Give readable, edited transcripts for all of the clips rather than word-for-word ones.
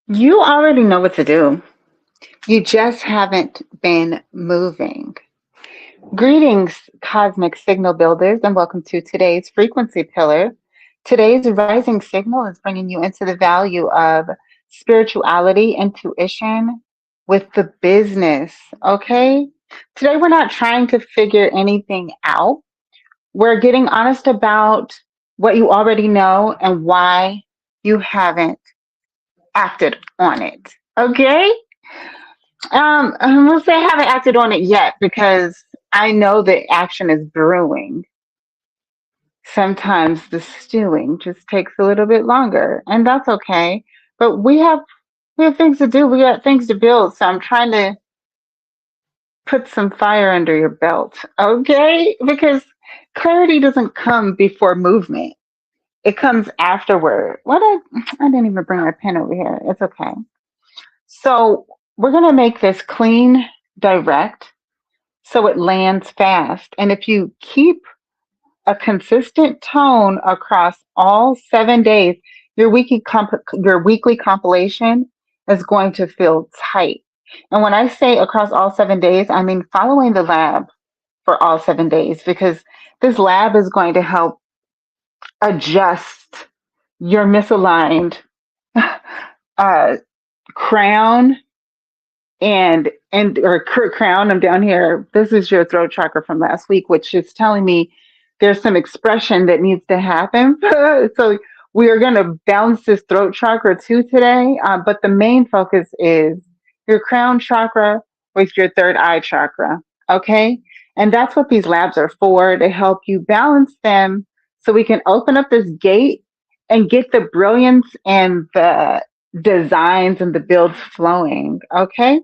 You already know what to do. You just haven't been moving. Greetings, cosmic signal builders, and welcome to today's frequency pillar. Today's rising signal is bringing you into the value of spirituality, intuition with the business. Okay? Today, we're not trying to figure anything out. We're getting honest about what you already know and why you haven't acted on it. Okay? I'm gonna say I haven't acted on it yet because I know that action is brewing. Sometimes the stewing just takes a little bit longer, and that's okay. But we have things to do. We got things to build. So I'm trying to put some fire under your belt, okay? Because clarity doesn't come before movement. It comes afterward. I didn't even bring my pen over here. It's okay. So we're gonna make this clean, direct, so it lands fast. And if you keep a consistent tone across all 7 days, your weekly compilation is going to feel tight. And when I say across all 7 days, I mean following the lab for all 7 days because this lab is going to help adjust your misaligned uh, crown and crown. I'm down here. This is your throat chakra from last week, which is telling me there's some expression that needs to happen. So we are going to balance this throat chakra too today. But the main focus is your crown chakra with your third eye chakra. Okay. And that's what these labs are for, to help you balance them so we can open up this gate and get the brilliance and the designs and the builds flowing. Okay.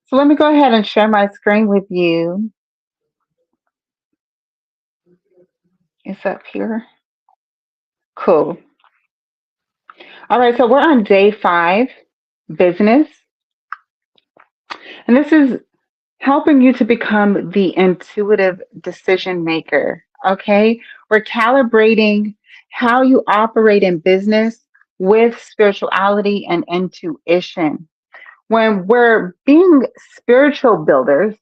So let me go ahead and share my screen with you. It's up here. Cool. All right. So we're on day 5, business. And this is helping you to become the intuitive decision maker. Okay. We're calibrating how you operate in business with spirituality and intuition. When we're being spiritual builders,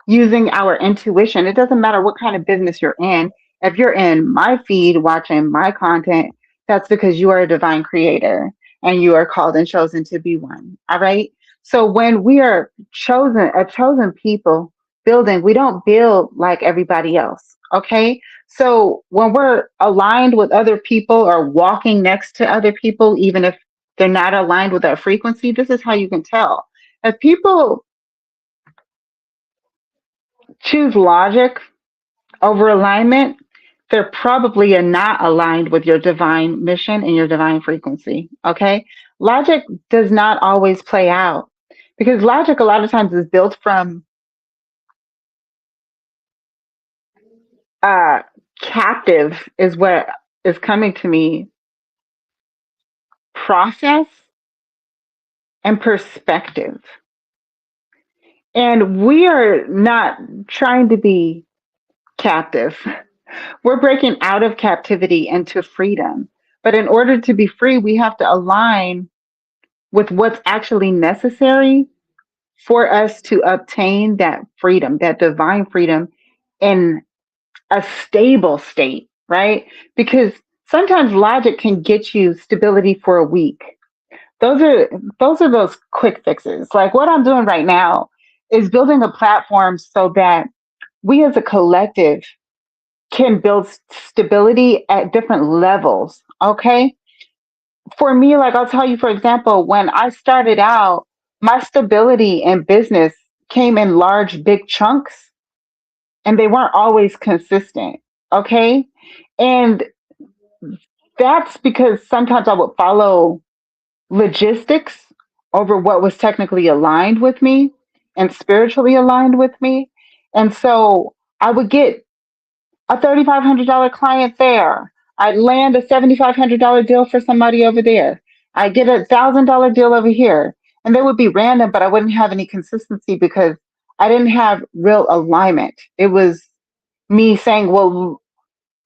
using our intuition. It doesn't matter what kind of business you're in. If you're in my feed watching my content, that's because you are a divine creator and you are called and chosen to be one. All right. So when we are a chosen people building, we don't build like everybody else. Okay. So when we're aligned with other people or walking next to other people, even if they're not aligned with our frequency, this is how you can tell. If people choose logic over alignment, they're probably not aligned with your divine mission and your divine frequency. Okay. Logic does not always play out because logic a lot of times is built from uh, captive, is what is coming to me, process and perspective. And we are not trying to be captive. We're breaking out of captivity into freedom. But in order to be free, we have to align with what's actually necessary for us to obtain that freedom, that divine freedom in a stable state, right? Because sometimes logic can get you stability for a week. Those are those quick fixes. Like what I'm doing right now is building a platform so that we as a collective can build stability at different levels. Okay. For me, like I'll tell you, for example, when I started out, my stability in business came in large, big chunks and they weren't always consistent. Okay. And that's because sometimes I would follow logistics over what was technically aligned with me and spiritually aligned with me. And so I would get a $3,500 client there. I'd land a $7,500 deal for somebody over there. I get $1,000 deal over here. And they would be random, but I wouldn't have any consistency because I didn't have real alignment. It was me saying, well,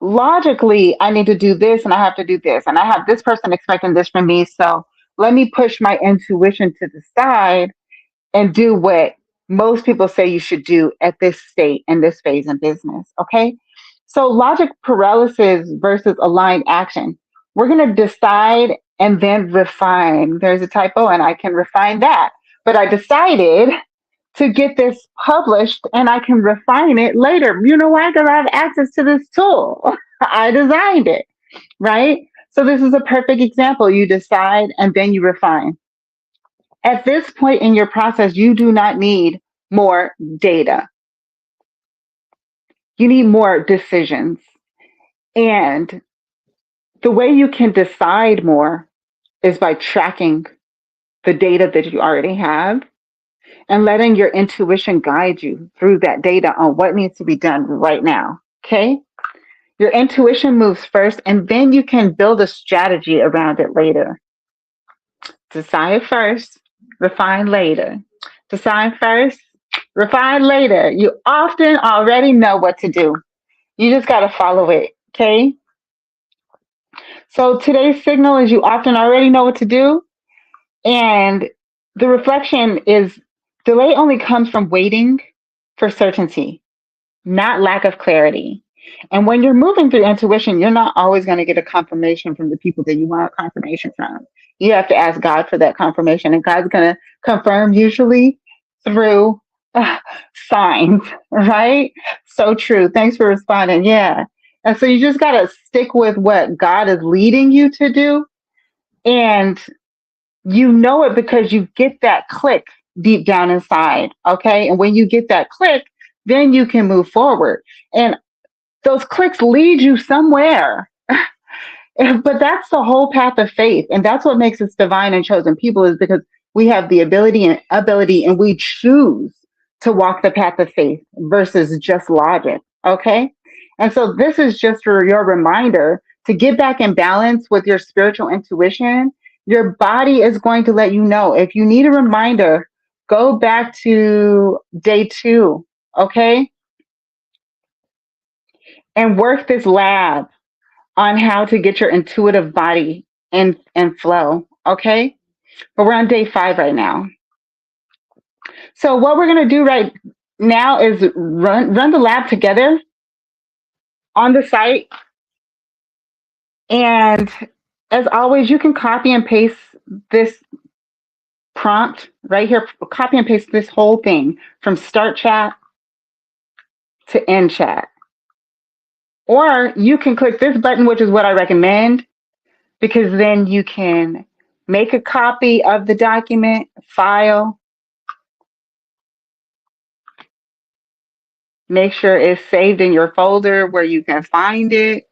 logically, I need to do this and I have to do this. And I have this person expecting this from me. So let me push my intuition to the side and do what most people say you should do at this state and this phase in business. Okay. So logic paralysis versus aligned action. We're going to decide and then refine. There's a typo and I can refine that. But I decided to get this published and I can refine it later. You know why? Because I have access to this tool. I designed it, right? So this is a perfect example. You decide and then you refine. At this point in your process, you do not need more data. You need more decisions. And the way you can decide more is by tracking the data that you already have and letting your intuition guide you through that data on what needs to be done right now. Okay. Your intuition moves first, and then you can build a strategy around it later. Decide first, refine later. Decide first, refine later. You often already know what to do. You just got to follow it. Okay. So today's signal is you often already know what to do. And the reflection is delay only comes from waiting for certainty, not lack of clarity. And when you're moving through intuition, you're not always going to get a confirmation from the people that you want confirmation from. You have to ask God for that confirmation, and God's going to confirm usually through uh, signs, right? So true. Thanks for responding. Yeah. And so you just got to stick with what God is leading you to do. And you know it because you get that click deep down inside. Okay. And when you get that click, then you can move forward. And those clicks lead you somewhere. But that's the whole path of faith. And that's what makes us divine and chosen people, is because we have the ability and we choose to walk the path of faith versus just logic. Okay. And so this is just for your reminder to get back in balance with your spiritual intuition. Your body is going to let you know. If you need a reminder, go back to day 2. Okay. And work this lab on how to get your intuitive body in flow. Okay. But we're on day 5 right now. So what we're going to do right now is run the lab together on the site. And as always, you can copy and paste this prompt right here, copy and paste this whole thing from start chat to end chat. Or you can click this button, which is what I recommend, because then you can make a copy of the document, file, make sure it's saved in your folder where you can find it.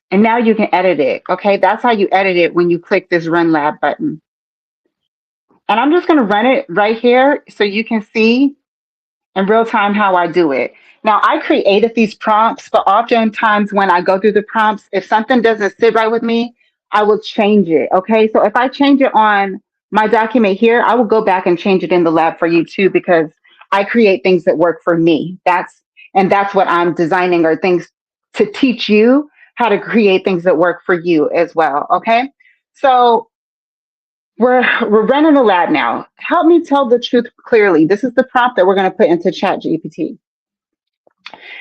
And now you can edit it. Okay, that's how you edit it when you click this Run Lab button. And I'm just going to run it right here so you can see in real time how I do it. Now, I created these prompts, but oftentimes when I go through the prompts, if something doesn't sit right with me, I will change it. Okay, so if I change it on my document here, I will go back and change it in the lab for you too, because I create things that work for me. That's what I'm designing, are things to teach you how to create things that work for you as well. Okay, so we're running a lab now. Help me tell the truth clearly. This is the prompt that we're going to put into Chat GPT.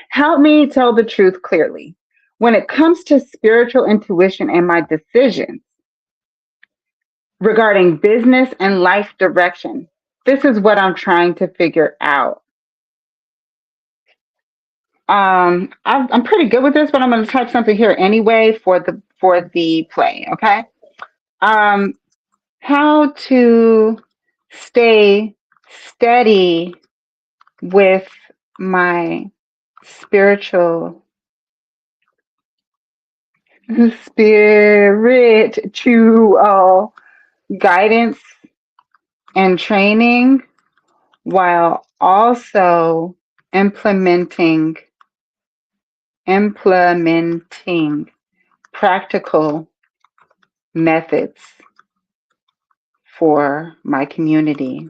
Help me tell the truth clearly. When it comes to spiritual intuition and my decisions regarding business and life direction, this is what I'm trying to figure out. I'm pretty good with this, but I'm going to type something here anyway for the play. Okay. Um, how to stay steady with my spiritual spiritual guidance and training, while also implementing practical methods for my community.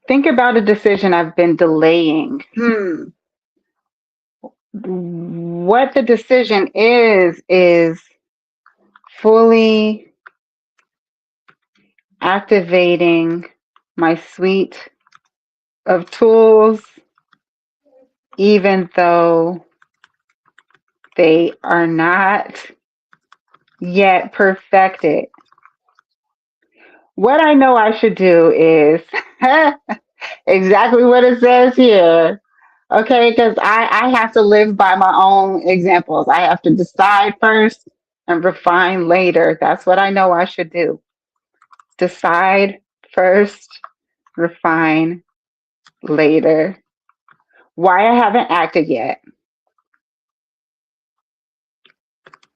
Think about a decision I've been delaying. what the decision is fully activating my suite of tools, even though they are not yet perfected. What I know I should do is exactly what it says here. Okay, because I have to live by my own examples. I have to decide first and refine later. That's what I know I should do. Decide first, refine later. Why I haven't acted yet.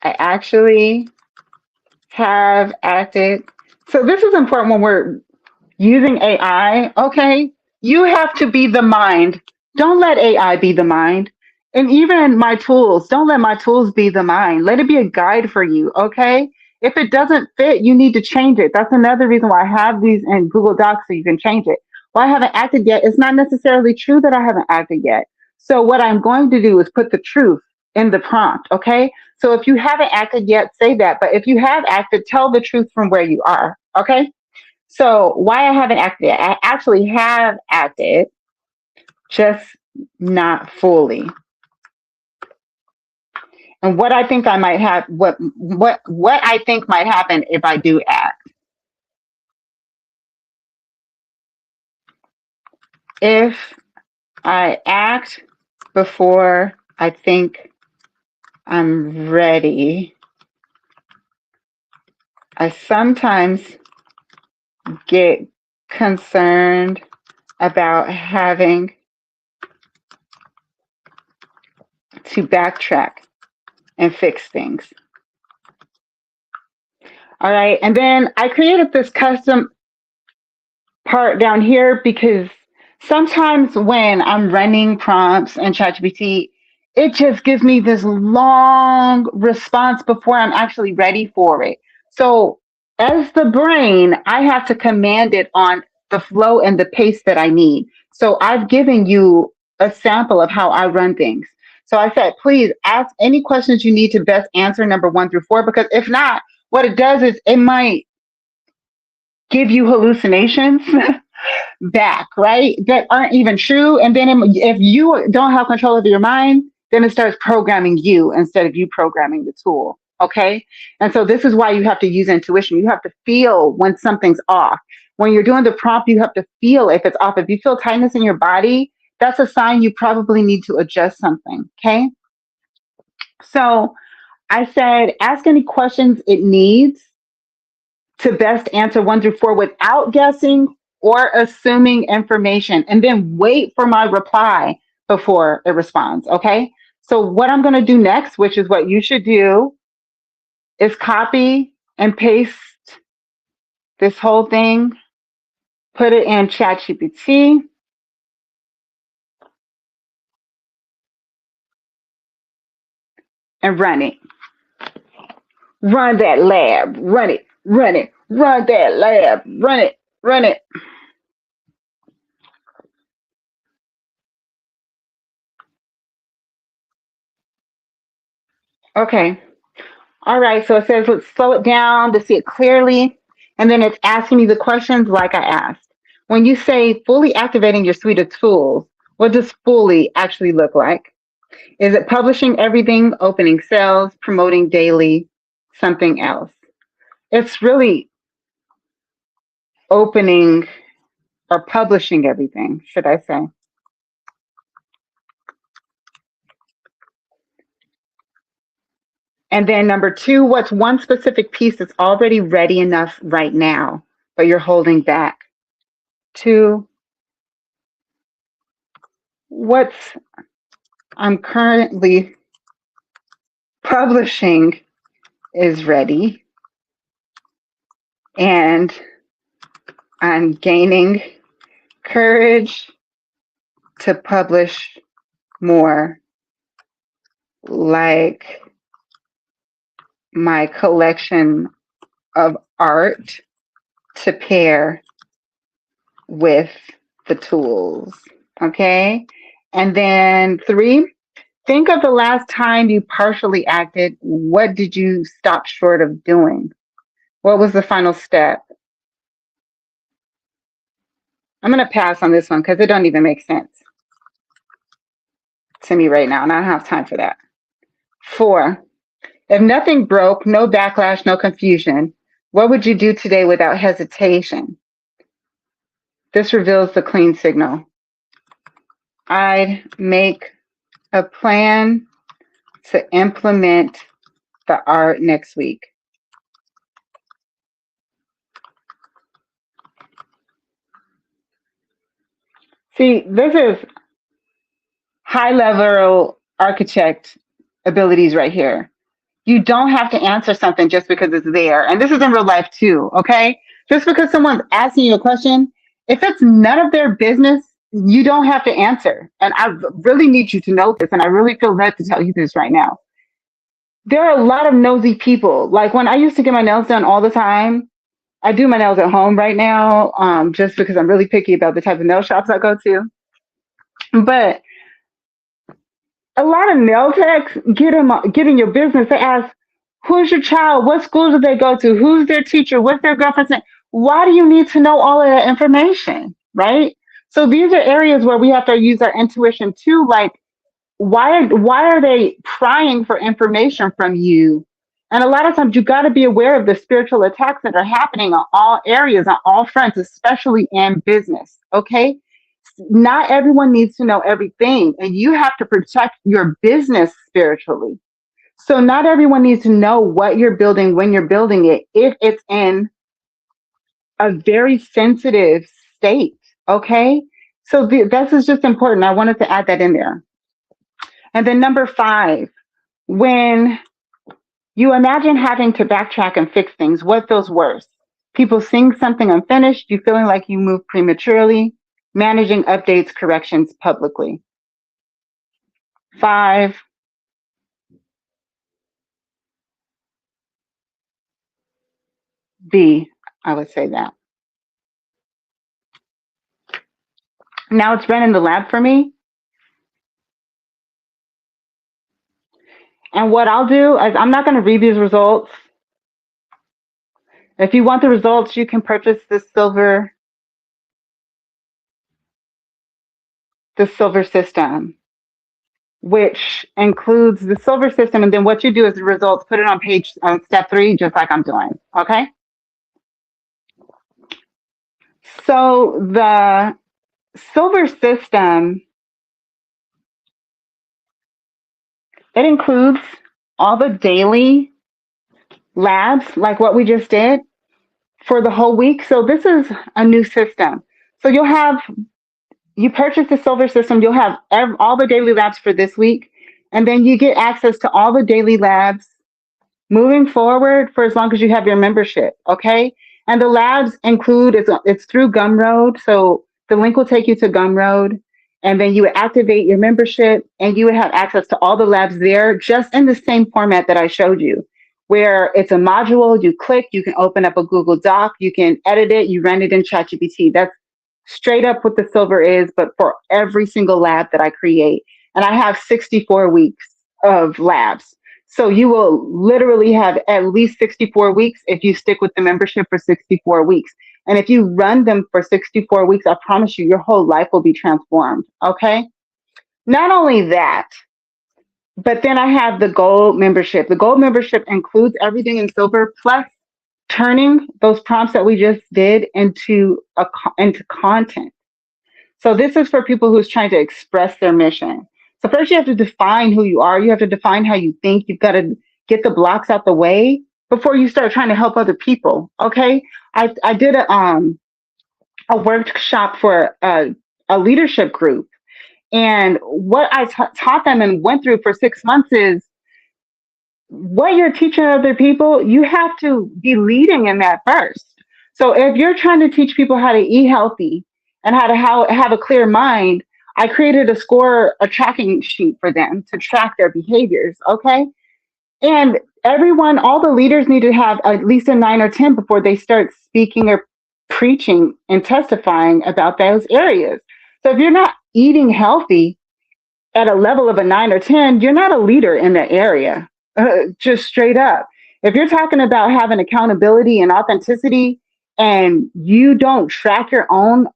I actually have acted. So this is important when we're using AI, okay? You have to be the mind. Don't let AI be the mind. And even my tools, don't let my tools be the mind. Let it be a guide for you, okay? If it doesn't fit, you need to change it. That's another reason why I have these in Google Docs so you can change it. Well, I haven't acted yet. It's not necessarily true that I haven't acted yet. So what I'm going to do is put the truth in the prompt, okay? So if you haven't acted yet, say that. But if you have acted, tell the truth from where you are, okay? So why I haven't acted yet? I actually have acted, just not fully. And what I think I might have, what I think might happen if I do act. If I act before I think I'm ready, I sometimes get concerned about having to backtrack and fix things. All right. And then I created this custom part down here because sometimes when I'm running prompts in ChatGPT, it just gives me this long response before I'm actually ready for it. So, as the brain, I have to command it on the flow and the pace that I need. So, I've given you a sample of how I run things. So, I said, please ask any questions you need to best answer number 1 through 4, because if not, what it does is it might give you hallucinations back, right? That aren't even true. And then if you don't have control of your mind, then it starts programming you instead of you programming the tool. Okay. And so this is why you have to use intuition. You have to feel when something's off. When you're doing the prompt, you have to feel if it's off. If you feel tightness in your body, that's a sign you probably need to adjust something. Okay. So I said, ask any questions it needs to best answer 1 through 4 without guessing or assuming information, and then wait for my reply before it responds. Okay. So, what I'm going to do next, which is what you should do, is copy and paste this whole thing, put it in ChatGPT, and run it. Run that lab. Run it. Run it. Run that lab. Run it. Run it. Okay. All right, so it says let's slow it down to see it clearly. And then it's asking me the questions like I asked. When you say fully activating your suite of tools, what does fully actually look like? Is it publishing everything, opening sales, promoting daily, something else? It's really opening or publishing everything, should I say. And then number 2, what's one specific piece that's already ready enough right now, but you're holding back? 2, what's I'm currently publishing is ready and I'm gaining courage to publish more, like my collection of art to pair with the tools. Okay. And then 3, Think of the last time you partially acted. What did you stop short of doing? What was the final step? I'm going to pass on this one because it don't even make sense to me right now, and I don't have time for that. 4, if nothing broke, no backlash, no confusion, what would you do today without hesitation? This reveals the clean signal. I'd make a plan to implement the art next week. See, this is high level architect abilities right here. You don't have to answer something just because it's there. And this is in real life too, okay? Just because someone's asking you a question, if it's none of their business, you don't have to answer. And I really need you to know this, and I really feel led to tell you this right now. There are a lot of nosy people. Like when I used to get my nails done all the time, I do my nails at home right now, just because I'm really picky about the type of nail shops I go to. But a lot of nail techs get in your business. They ask, "Who's your child? What school do they go to? Who's their teacher? What's their girlfriend's name?" Why do you need to know all of that information, right? So these are areas where we have to use our intuition too. Like, why are they prying for information from you? And a lot of times you got to be aware of the spiritual attacks that are happening on all areas, on all fronts, especially in business. Okay, not everyone needs to know everything, and you have to protect your business spiritually. So not everyone needs to know what you're building when you're building it if it's in a very sensitive state. Okay, so this is just important. I wanted to add that in there. And then number 5, when you imagine having to backtrack and fix things, what feels worse? People seeing something unfinished, you feeling like you moved prematurely, managing updates, corrections publicly. 5, B, I would say that. Now it's running the lab for me. And what I'll do is I'm not going to read these results. If you want the results, you can purchase the silver system, which includes the silver system. And then what you do is the results, put it on page step 3, just like I'm doing. Okay. So the silver system, it includes all the daily labs, like what we just did for the whole week. So this is a new system. So you purchase the silver system, you'll have all the daily labs for this week, and then you get access to all the daily labs moving forward for as long as you have your membership. Okay. And the labs include, it's through Gumroad. So the link will take you to Gumroad, and then you would activate your membership and you would have access to all the labs there, just in the same format that I showed you, where it's a module. You click, you can open up a Google Doc, you can edit it, you run it in ChatGPT. That's straight up what the silver is, but for every single lab that I create. And I have 64 weeks of labs. So you will literally have at least 64 weeks if you stick with the membership for 64 weeks. And if you run them for 64 weeks, I promise you, your whole life will be transformed. Okay. Not only that, but then I have the gold membership. The gold membership includes everything in silver, plus turning those prompts that we just did into content. So this is for people who's trying to express their mission. So first you have to define who you are. You have to define how you think. You've got to get the blocks out the way before you start trying to help other people. Okay. I did a workshop for a leadership group. And what I taught them and went through for 6 months is, what you're teaching other people, you have to be leading in that first. So if you're trying to teach people how to eat healthy and how to have a clear mind, I created a tracking sheet for them to track their behaviors. Okay. And all the leaders need to have at least a 9 or 10 before they start speaking or preaching and testifying about those areas. So if you're not eating healthy, at a level of a 9 or 10, you're not a leader in that area. Just straight up. If you're talking about having accountability and authenticity and you don't track your own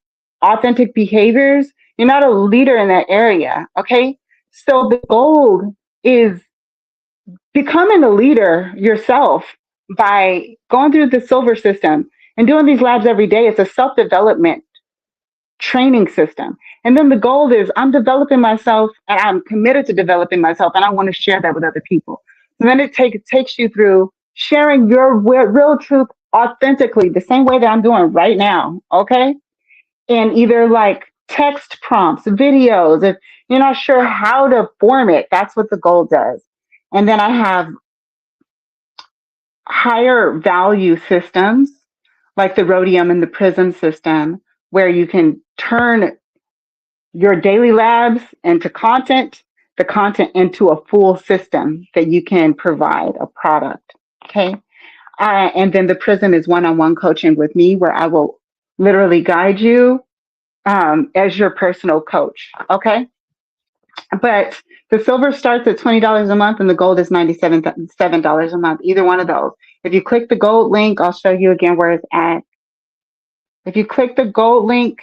authentic behaviors, you're not a leader in that area. Okay. So the goal is becoming a leader yourself by going through the silver system and doing these labs every day. It's a self development training system. And then the goal is I'm developing myself and I'm committed to developing myself and I want to share that with other people. So then takes you through sharing your real truth authentically, the same way that I'm doing right now. Okay. And either like text prompts, videos, if you're not sure how to form it, that's what the goal does. And then I have higher value systems like the rhodium and the prism system, where you can turn your daily labs into content, the content into a full system that you can provide a product. Okay. And then the prism is one-on-one coaching with me, where I will literally guide you as your personal coach. Okay. But the silver starts at $20 a month and the gold is $97 a month, either one of those. If you click the gold link, I'll show you again where it's at. If you click the gold link,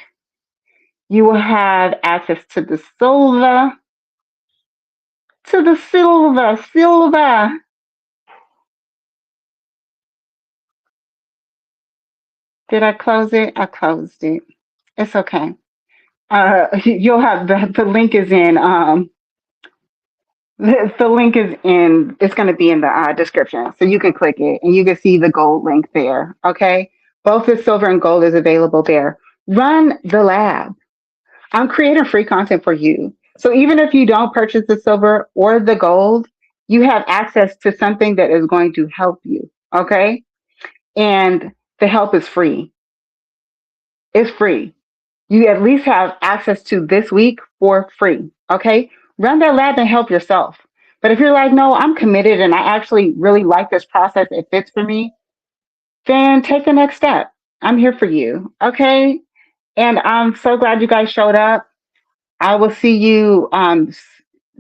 you will have access to the silver, silver. Did I close it? I closed it. It's okay. You'll have the link is in, the link is in, it's going to be in the description. So you can click it and you can see the gold link there. Okay. Both the silver and gold is available there. Run the lab. I'm creating free content for you. So even if you don't purchase the silver or the gold, you have access to something that is going to help you. Okay. And the help is free. It's free. You at least have access to this week for free. Okay. Run that lab and help yourself. But if you're like, no, I'm committed and I actually really like this process, it fits for me, then take the next step. I'm here for you. Okay. And I'm so glad you guys showed up. I will see you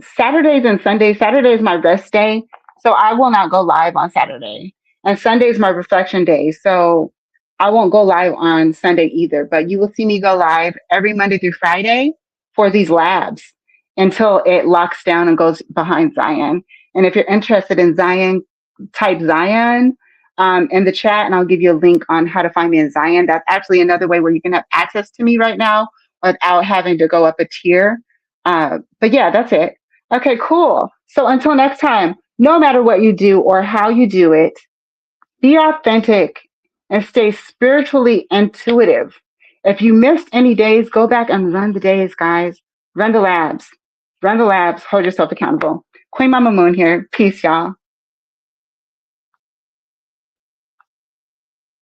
Saturdays and Sundays. Saturday is my rest day, so I will not go live on Saturday. And Sunday is my reflection day, so I won't go live on Sunday either. But you will see me go live every Monday through Friday for these labs until it locks down and goes behind Zion. And if you're interested in Zion, type Zion in the chat, and I'll give you a link on how to find me in Zion. That's actually another way where you can have access to me right now without having to go up a tier. But yeah, that's it. Okay, cool. So until next time, no matter what you do or how you do it, be authentic and stay spiritually intuitive. If you missed any days, go back and run the days, guys. Run the labs. Run the labs. Hold yourself accountable. Queen Mama Moon here. Peace, y'all.